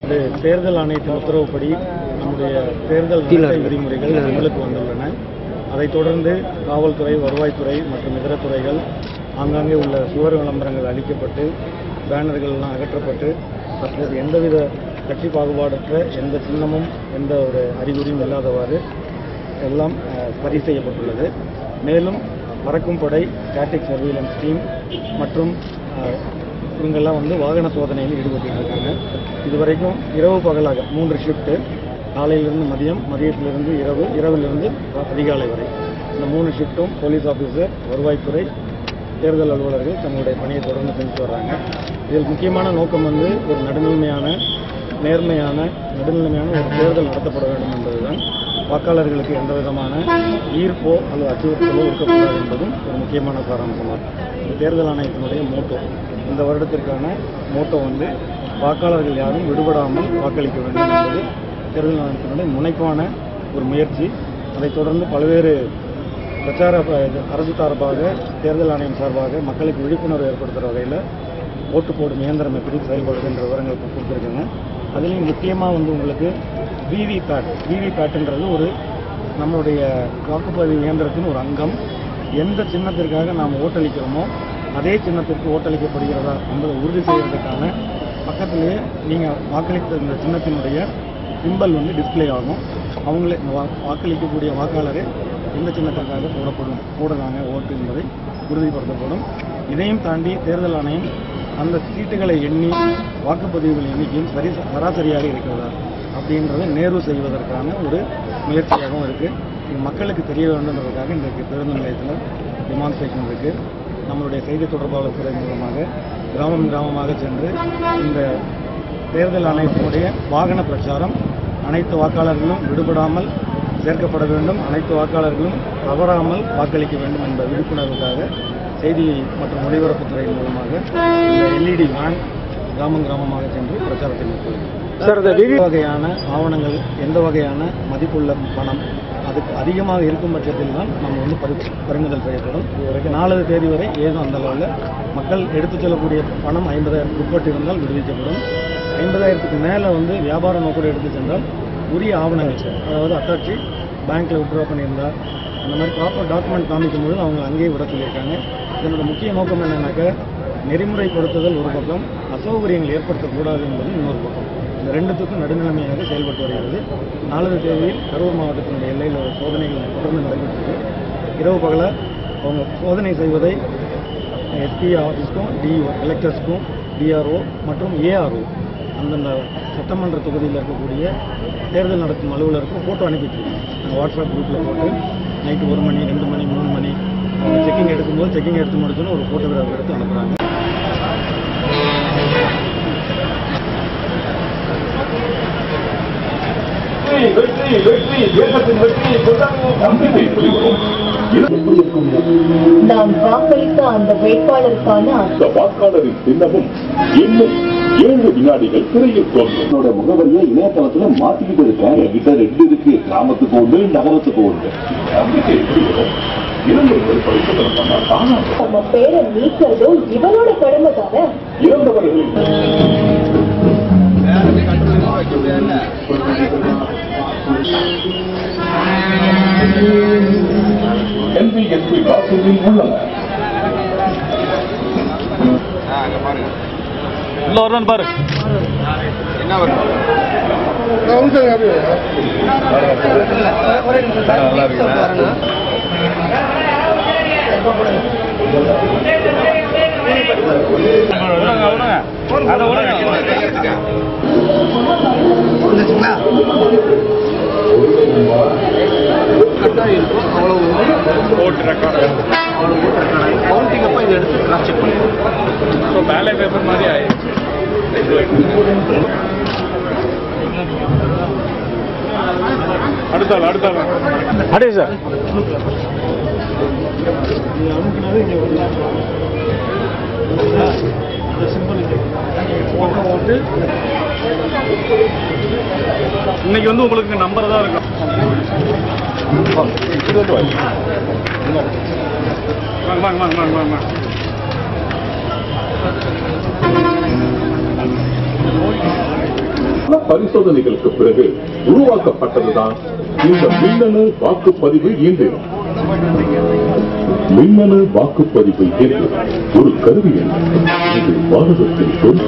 தேர்தல் ஆணையத்தின் உத்தரவுப்படி நம்முடைய தேர்தல் விதிமுறைகள் அமலுக்கு வந்துள்ளன. அதைத் தொடர்ந்து காவல்துறை, வருவாய்த்துறை மற்றும் இதர துறைகள் ஆங்காங்கே உள்ள சுவர் விளம்பரங்கள் அளிக்கப்பட்டு பேனர்கள் எல்லாம் அகற்றப்பட்டு தற்போது எந்தவித கட்சி பாகுபாடற்ற எந்த சின்னமும் எந்த ஒரு அறிகுறியும் இல்லாதவாறு எல்லாம் சரி செய்யப்பட்டுள்ளது. மேலும் பறக்கும் படை, ஸ்டாட்டிக் சர்வீலன்ஸ் டீம் மற்றும் இவங்கெல்லாம் வாகன சோதனையில் ஈடுபட்டு இருக்காங்க. இதுவரைக்கும் இரவு பகலாக 3 ஷிஃப்ட்டு, காலையிலிருந்து மதியம், மதியத்திலிருந்து இரவு, இரவிலிருந்து அதிகாலை வரை இந்த 3 ஷிஃப்ட்டும் போலீஸ் ஆஃபீஸர், வருவாய்த்துறை, தேர்தல் அலுவலர்கள் தங்களுடைய பணியை தொடர்ந்து செஞ்சுட்டு வர்றாங்க. இதில் முக்கியமான நோக்கம் ஒரு நடுநிலைமையான, நேர்மையான ஒரு தேர்தல் நடத்தப்பட வேண்டும் என்பதுதான். வாக்காளர்களுக்கு எந்த விதமான ஈர்ப்போ அல்லது அச்சுறுத்தலோ இருக்கக்கூடாது என்பதும் ஒரு முக்கியமான சாராம்சமாகும். இந்த தேர்தல் ஆணையத்தினுடைய மோட்டோ, இந்த வருடத்திற்கான மோட்டோ வாக்காளர்கள் யாரும் விடுபடாமல் வாக்களிக்க வேண்டும் என்பது தேர்தல் ஆணையத்தினுடைய முனைப்பான ஒரு முயற்சி. அதைத் தொடர்ந்து பல்வேறு பிரச்சார அரசு சார்பாக, தேர்தல் ஆணையம் சார்பாக மக்களுக்கு விழிப்புணர்வு ஏற்படுத்துகிற வகையில் ஓட்டு போடும் இயந்திரம் எப்படி செயல்படுதுன்ற விவரங்கள் கொடுத்துருக்குங்க. அதுலேயும் முக்கியமாக உங்களுக்கு விவிபேட்ன்றது நம்மளுடைய வாக்குப்பதிவு இயந்திரத்தின் ஒரு அங்கம். எந்த சின்னத்திற்காக நாம் ஓட்டளிக்கிறோமோ அதே சின்னத்திற்கு ஓட்டளிக்கப்படுகிறதா என்பதை உறுதி செய்வதற்கான பக்கத்திலேயே நீங்கள் வாக்களித்த இந்த சின்னத்தினுடைய சிம்பல் டிஸ்பிளே ஆகும். அவங்களே வாக்களிக்கக்கூடிய வாக்காளரே எந்த சின்னத்திற்காக போடுறாங்க ஓட்டு என்பதை உறுதிப்படுத்தப்படும். இதையும் தாண்டி தேர்தல் ஆணையம் அந்த சீட்டுகளை எண்ணி வாக்குப்பதிவுகள் எண்ணிக்கையும் சராசரியாக இருக்கிறதா அப்படின்றத நேர்வு செய்வதற்கான ஒரு முயற்சியாகவும் இருக்குது. இது மக்களுக்கு தெரிய வேண்டும்ன்றதுக்காக இன்றைக்கு பேருந்து நிலையத்தில் டெமான்ஸ்ட்ரேஷன் இருக்குது. நம்மளுடைய செய்தி தொடர்பாளர் துறை மூலமாக கிராமமாக சென்று இந்த தேர்தல் ஆணையத்தினுடைய வாகன பிரச்சாரம் அனைத்து வாக்காளர்களும் விடுபடாமல் சேர்க்கப்பட வேண்டும், அனைத்து வாக்காளர்களும் தவறாமல் வாக்களிக்க வேண்டும் என்ற விழிப்புணர்வுக்காக செய்தி மற்றும் ஒளிபரப்புத்துறை மூலமாக இந்த LED வேன் கிராமமாக சென்று பிரச்சாரத்தை மேற்கொள்ளும். வகையான ஆவணங்கள், எந்த வகையான மதிப்புள்ள பணம் அதுக்கு அதிகமாக இருக்கும் பட்சத்தில் தான் நம்ம பறிமுதல் செய்யப்படும். நாளது தேதி வரை ஏதும் அந்த அளவில் மக்கள் எடுத்துச் செல்லக்கூடிய பணம் 50,000 உட்பட்டு இருந்தால் விடுவிக்கப்படும். 50,000க்கு மேலே வியாபார நோக்கோடு எடுத்து சென்றால் உரிய ஆவணங்கள், அதாவது அத்தாட்சி, பேங்க்கில் விட்ரா பண்ணியிருந்தால் அந்த மாதிரி ப்ராப்பர் டாக்குமெண்ட் காமிக்கும்போது அவங்க அங்கேயே விட சொல்லியிருக்காங்க. இதனோட முக்கிய நோக்கம் என்னன்னாக்க நெறிமுறைப்படுத்துதல் ஒரு பக்கம், அசௌகரியங்கள் ஏற்படுத்தக்கூடாது என்பது இன்னொரு பக்கம். இந்த ரெண்டுத்துக்கும் நடுநிலைமையாக செயல்பட்டு வருகிறது. 4 தேதியில் கரூர் மாவட்டத்தினுடைய எல்லையில் சோதனைகள் தொடர்ந்து நடைபெற்றது. இரவு பகல அவங்க சோதனை செய்வதை எஸ்பி ஆஃபீஸ்க்கும், டிஓ, எலெக்டர்ஸ்க்கும், டிஆர்ஓ மற்றும் ஏஆர்ஓ அந்தந்த சட்டமன்ற தொகுதியில் இருக்கக்கூடிய தேர்தல் நடத்தும் அலுவலருக்கும் ஃபோட்டோ அனுப்பிட்டு நாங்கள் வாட்ஸ்அப் குரூப்பில் போட்டு நைட்டு 1 மணி, 2 மணி, 3 மணி செக்கிங் எடுக்கும்போது செக்கிங் எடுத்து முடிச்சோன்னு ஒரு ஃபோட்டோகிராஃப் எடுத்து அனுப்புகிறாங்க. நாம் வாக்களித்த அந்த வேட்பாளருக்கான அந்த வாக்காளரின் சின்னமும் இன்னும் 7 வினாடிகள் திரையில் தோன்றும். முகவரியை இணையதளத்துல மாத்திக்கிட்டு இருக்கேன். என்கிட்ட 2 இருக்கு, கிராமத்துக்கு 1, நகரத்துக்கு 1. நம்பிக்கை எப்படி வரும்? நம்ம பேரை நீக்கிறதும் இவனோட கடமை தானே. இறந்தவர்களின் NBSP வாக்குகளில் உள்ளன. உள்ள வரணும் பாரு, என்ன வரும் ஓட்டு ரெக்கார்டு கவுண்டிங் அப்போ இதை எடுத்து கிராஸ் செக் பண்ணிடுவோம். ஸோ பேலட் பேப்பர் மாதிரி ஆயிடுச்சு. அடுத்தாள் அடே சார் போட்டு இன்னைக்கு உங்களுக்கு நம்பர் தான் இருக்கும். வாங்க. பல பரிசோதனைகளுக்கு பிறகு உருவாக்கப்பட்டதுதான் இந்த மின்னணு வாக்குப்பதிவு இயந்திரம். மின்னணு வாக்குப்பதிவு இயந்திரம் ஒரு கருவி அல்ல, இது பாரதத்தின் சொல்.